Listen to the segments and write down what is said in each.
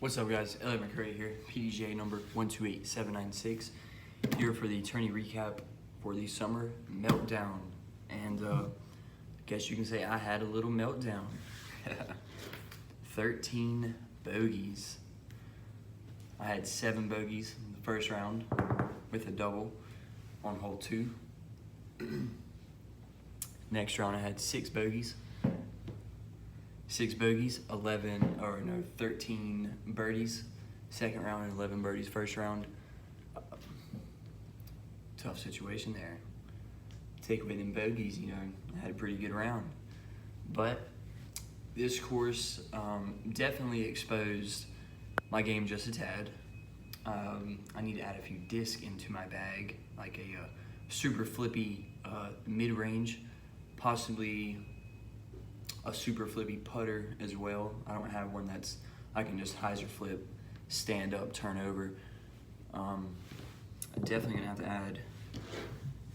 What's up, guys? Elliot McCurry here, PDGA number 128796, here for the tourney recap for the summer meltdown. And I guess you can say I had a little meltdown. 13 bogeys. I had 7 bogeys in the first round with a double on hole 2. Next round I had 6 bogeys. 6 bogeys, 13 birdies. Second round, 11 birdies. First round, tough situation there. Take away them bogeys, I had a pretty good round. But this course definitely exposed my game just a tad. I need to add a few discs into my bag, like a super flippy mid-range, possibly a super flippy putter as well. I don't have one that's I can just hyzer flip, stand up, turn over. I'm definitely gonna have to add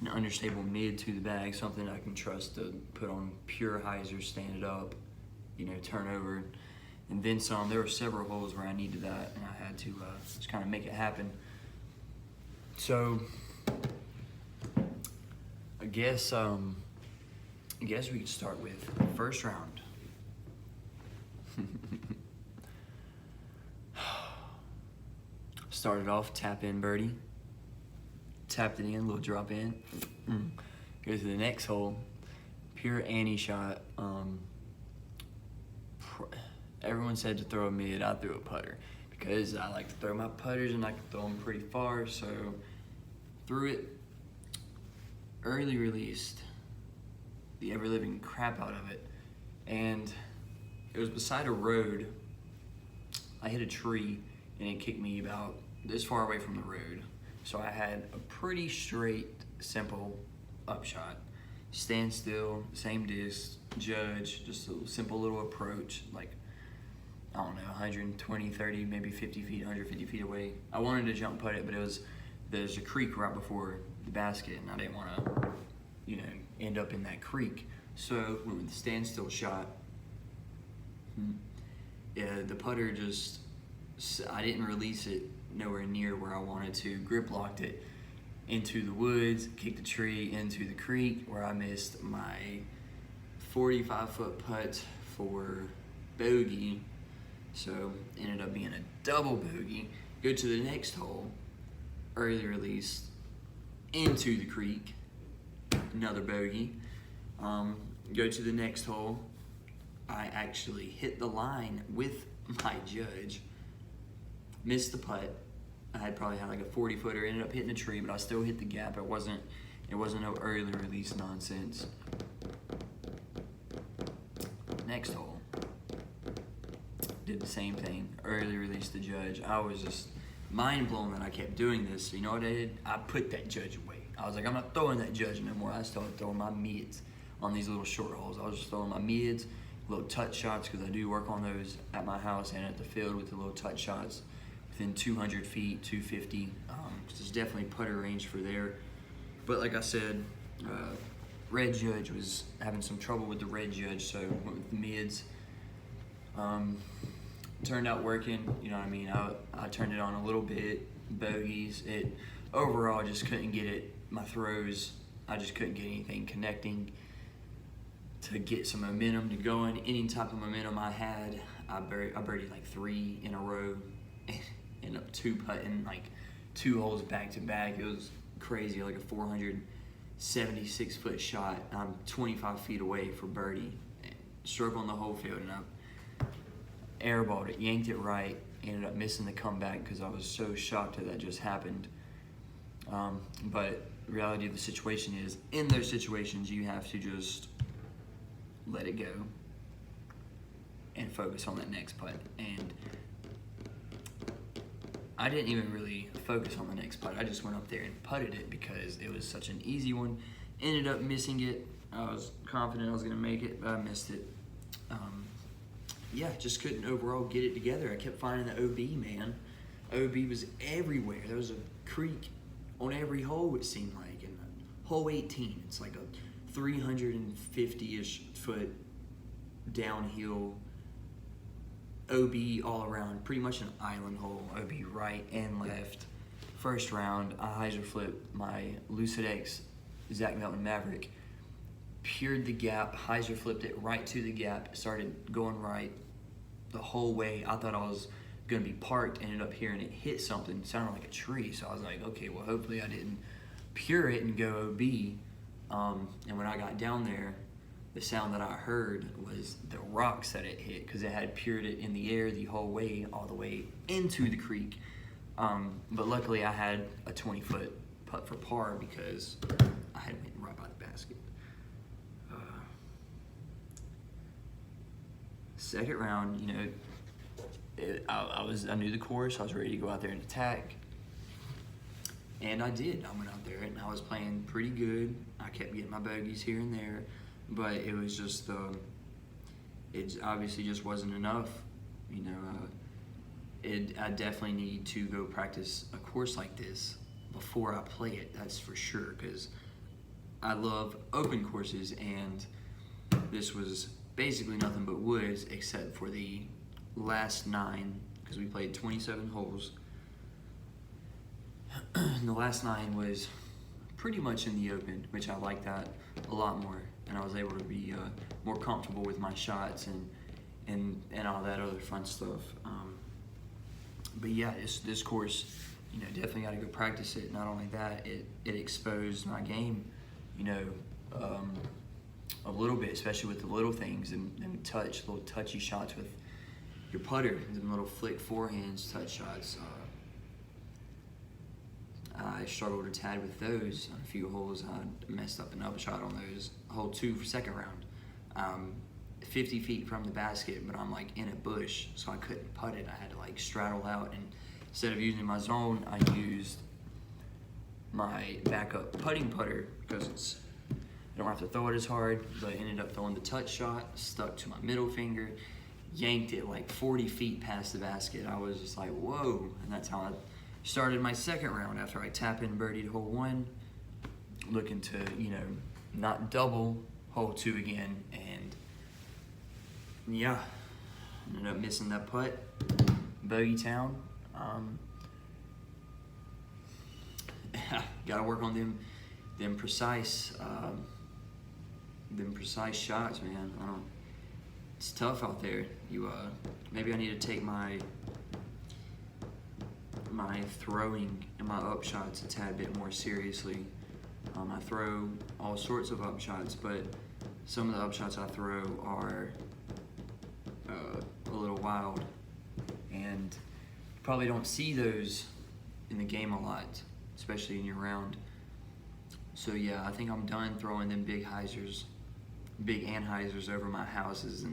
an understable mid to the bag, something I can trust to put on pure hyzer, stand it up, turn over, and then some. There were several holes where I needed that, and I had to just kind of make it happen. So I guess we could start with the first round. Started off tap in birdie. Tapped it in, little drop in. Go to the next hole. Pure Annie shot. Everyone said to throw a mid. I threw a putter because I like to throw my putters and I can throw them pretty far. So threw it. Early released the ever-living crap out of it, and it was beside a road. I hit a tree and it kicked me about this far away from the road, so I had a pretty straight, simple upshot. Stand still, same disc, judge, just a simple little approach, like, I don't know, 120, 30, maybe 50 feet, 150 feet away. I wanted to jump putt it, but there's a creek right before the basket, and I didn't want to end up in that creek. So went with the standstill shot. Yeah, the putter I didn't release it nowhere near where I wanted to. Grip locked it into the woods, kicked the tree into the creek where I missed my 45-foot putt for bogey. So ended up being a double bogey. Go to the next hole, early release into the creek, another bogey. Go to the next hole. I actually hit the line with my judge. Missed the putt. I had probably had like a 40-footer. Ended up hitting a tree, but I still hit the gap. It wasn't no early release nonsense. Next hole. Did the same thing. Early release the judge. I was just mind blown that I kept doing this. So you know what I did? I put that judge away. I was like, I'm not throwing that judge no more. I started throwing my mids on these little short holes. I was just throwing my mids, little touch shots, because I do work on those at my house and at the field with the little touch shots within 200 feet, 250. There's definitely putter range for there. But like I said, red judge was having some trouble with the red judge, so went with the mids. Turned out working, I turned it on a little bit, bogeys. It overall just couldn't get it. My throws, I just couldn't get anything connecting to get some momentum to going. Any type of momentum I had, I birdied like 3 in a row, ended up 2-putting like 2 holes back to back. It was crazy, like a 476-foot shot. I'm 25 feet away for birdie, struck on the whole field, and I airballed it, yanked it right, ended up missing the comeback because I was so shocked that just happened. But the reality of the situation is, in those situations, you have to just let it go and focus on that next putt. And I didn't even really focus on the next putt. I just went up there and putted it because it was such an easy one. Ended up missing it. I was confident I was going to make it, but I missed it. Yeah, just couldn't overall get it together. I kept finding the OB, man. OB was everywhere. There was a creek on every hole, it seemed like. And hole 18, it's like a 350-ish foot downhill OB all around, pretty much an island hole, OB right and left. First round, I hyzer flipped my Lucid X Zach Melton Maverick, peered the gap, hyzer flipped it right to the gap, started going right the whole way. I thought I was gonna be parked, ended up hearing it hit something, sounded like a tree. So I was like, okay, well hopefully I didn't pure it and go OB. And when I got down there, the sound that I heard was the rocks that it hit, because it had pured it in the air the whole way, all the way into the creek. But luckily I had a 20-foot putt for par because I had went right by the basket. Second round, you know, I knew the course. I was ready to go out there and attack, and I did. I went out there and I was playing pretty good. I kept getting my bogeys here and there, but it was just it obviously just wasn't enough. You know, I definitely need to go practice a course like this before I play it. That's for sure, because I love open courses, and this was basically nothing but woods except for the last 9, because we played 27 holes. The last 9 was pretty much in the open, which I like that a lot more, and I was able to be more comfortable with my shots and all that other fun stuff. But yeah, this course, you know, definitely got to go practice it. Not only that, it exposed my game, you know, a little bit, especially with the little things and little touchy shots with your putter, and little flick forehands, touch shots. I struggled a tad with those on a few holes. I messed up an upshot on those. Hole 2 for second round. 50 feet from the basket, but I'm like in a bush, so I couldn't putt it. I had to like straddle out, and instead of using my zone, I used my backup putting putter, because I don't have to throw it as hard, but I ended up throwing the touch shot, stuck to my middle finger, yanked it like 40 feet past the basket. I was just like, whoa, and that's how I started my second round after I tap in birdied hole 1, looking to, you know, not double hole 2 again, and yeah, ended up missing that putt, bogey town. Gotta work on them precise shots, man. It's tough out there. Maybe I need to take my throwing and my upshots a tad bit more seriously. I throw all sorts of upshots, but some of the upshots I throw are a little wild, and you probably don't see those in the game a lot, especially in your round. So yeah, I think I'm done throwing them big anhizers over my houses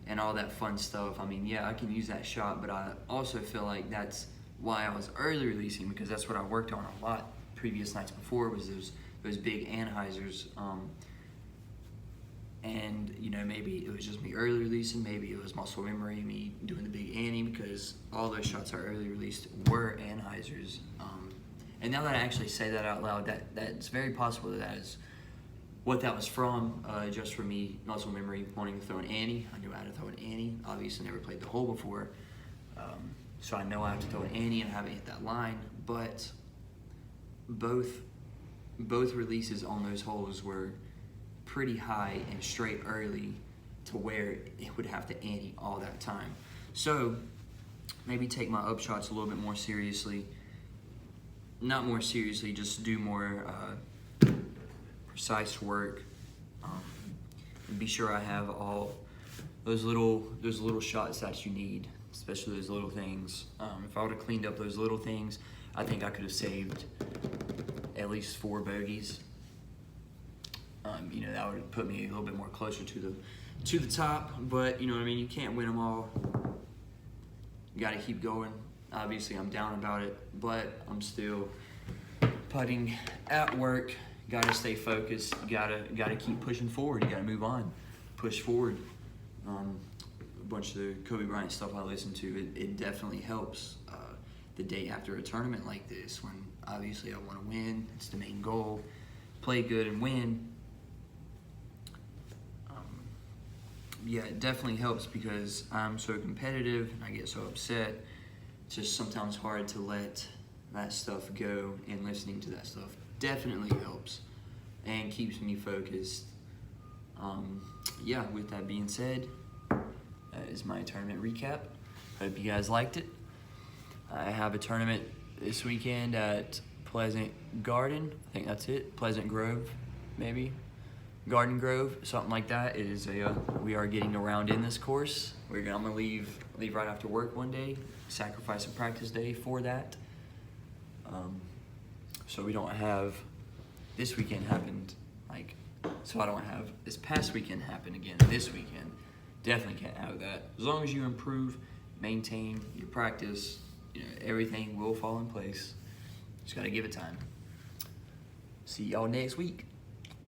and all that fun stuff. I mean, yeah, I can use that shot, but I also feel like that's why I was early releasing, because that's what I worked on a lot previous nights before, was those big anhizers. And you know, maybe it was just me early releasing, maybe it was muscle memory, me doing the big ante, because all those shots I early released were anhizers. And now that I actually say that out loud, that's very possible that is what that was from, just for me, muscle memory, wanting to throw an ante. I knew how to throw an ante. Obviously never played the hole before, so I know I have to throw an ante and I haven't hit that line. But both releases on those holes were pretty high and straight early, to where it would have to ante all that time. So maybe take my upshots a little bit more seriously. Not more seriously, just do more precise work, and be sure I have all those little shots that you need, especially those little things. If I would have cleaned up those little things, I think I could have saved at least 4 bogeys. You know, that would put me a little bit more closer to the top. But you know what I mean, you can't win them all. You got to keep going. Obviously, I'm down about it, but I'm still putting at work. Got to stay focused. Got to keep pushing forward. You got to move on, push forward. A bunch of the Kobe Bryant stuff I listen to, it definitely helps the day after a tournament like this, when obviously I want to win. It's the main goal. Play good and win. yeah, it definitely helps because I'm so competitive and I get so upset. It's just sometimes hard to let that stuff go, and listening to that stuff definitely helps and keeps me focused. Yeah, with that being said, that is my tournament recap. Hope you guys liked it. I have a tournament this weekend at Pleasant Garden. I think that's it. Pleasant Grove, maybe. Garden Grove, something like that. It is a. We are getting around in this course. I'm gonna leave right after work one day. Sacrifice a practice day for that. So we don't have this weekend happened so I don't have this past weekend happen again this weekend. Definitely can't have that. As long as you improve, maintain your practice, everything will fall in place. Just gotta give it time. See y'all next week.